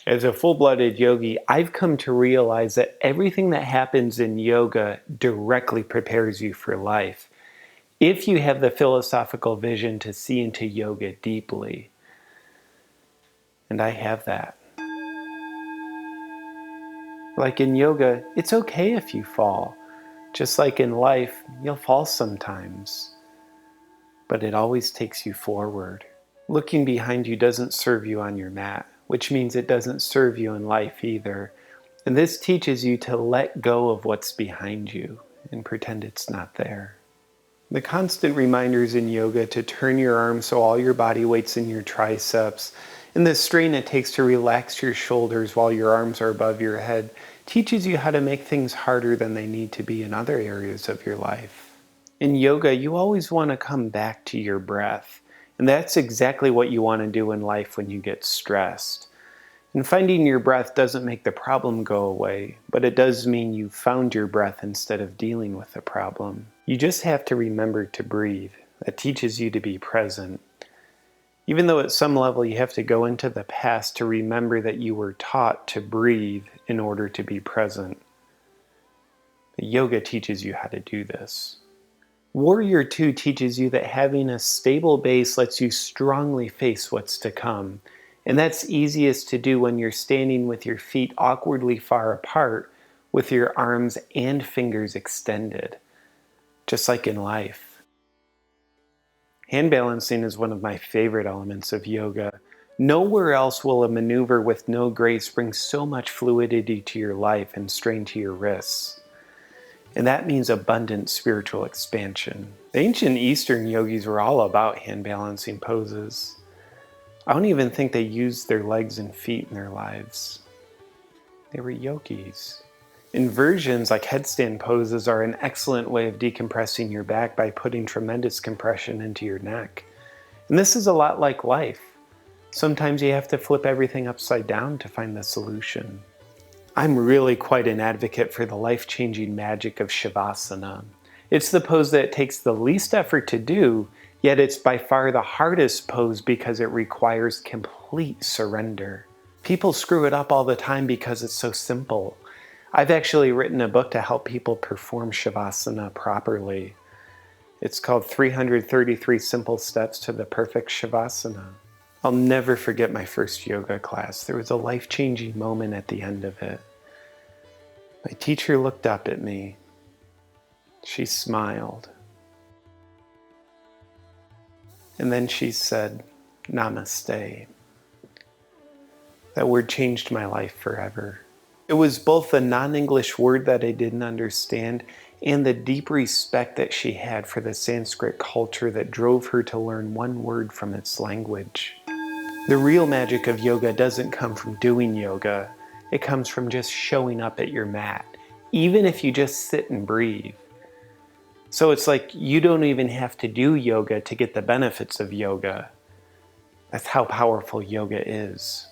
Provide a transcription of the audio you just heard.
As a full-blooded yogi, I've come to realize that everything that happens in yoga directly prepares you for life, if you have the philosophical vision to see into yoga deeply. And I have that. Like in yoga, it's okay if you fall. Just like in life, you'll fall sometimes. But it always takes you forward. Looking behind you doesn't serve you on your mat, which means it doesn't serve you in life either. And this teaches you to let go of what's behind you and pretend it's not there. The constant reminders in yoga to turn your arms so all your body weight's in your triceps, and the strain it takes to relax your shoulders while your arms are above your head, teaches you how to make things harder than they need to be in other areas of your life. In yoga, you always want to come back to your breath, and that's exactly what you want to do in life when you get stressed. And finding your breath doesn't make the problem go away, but it does mean you found your breath instead of dealing with the problem. You just have to remember to breathe. That teaches you to be present. Even though at some level you have to go into the past to remember that you were taught to breathe in order to be present. Yoga teaches you how to do this. Warrior 2 teaches you that having a stable base lets you strongly face what's to come. And that's easiest to do when you're standing with your feet awkwardly far apart, with your arms and fingers extended, just like in life. Hand balancing is one of my favorite elements of yoga. Nowhere else will a maneuver with no grace bring so much fluidity to your life and strain to your wrists. And that means abundant spiritual expansion. The ancient Eastern yogis were all about hand balancing poses. I don't even think they used their legs and feet in their lives. They were yogis. Inversions, like headstand poses, are an excellent way of decompressing your back by putting tremendous compression into your neck. And this is a lot like life. Sometimes you have to flip everything upside down to find the solution. I'm really quite an advocate for the life-changing magic of Shavasana. It's the pose that takes the least effort to do, yet it's by far the hardest pose because it requires complete surrender. People screw it up all the time because it's so simple. I've actually written a book to help people perform Shavasana properly. It's called 333 Simple Steps to the Perfect Shavasana. I'll never forget my first yoga class. There was a life-changing moment at the end of it. My teacher looked up at me. She smiled. And then she said, "Namaste." That word changed my life forever. It was both the non-English word that I didn't understand and the deep respect that she had for the Sanskrit culture that drove her to learn one word from its language. The real magic of yoga doesn't come from doing yoga. It comes from just showing up at your mat, even if you just sit and breathe. So it's like you don't even have to do yoga to get the benefits of yoga. That's how powerful yoga is.